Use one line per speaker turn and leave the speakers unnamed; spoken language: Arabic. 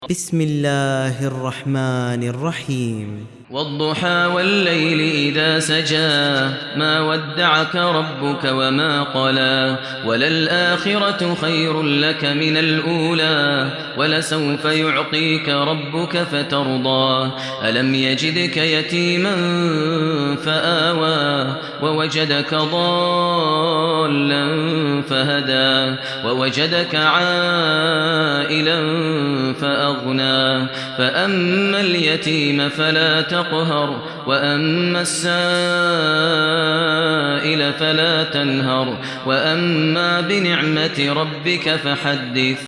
بسم الله الرحمن الرحيم
والضحى والليل إذا سجى ما ودعك ربك وما قلى وللآخرة خير لك من الأولى ولسوف يعطيك ربك فترضى ألم يجدك يتيما فآوى ووجدك ضالا فهدى ووجدك عائلا فأغنى فأما اليتيم فلا تقهر وأما السائل فلا تنهر وأما بنعمة ربك فحدث.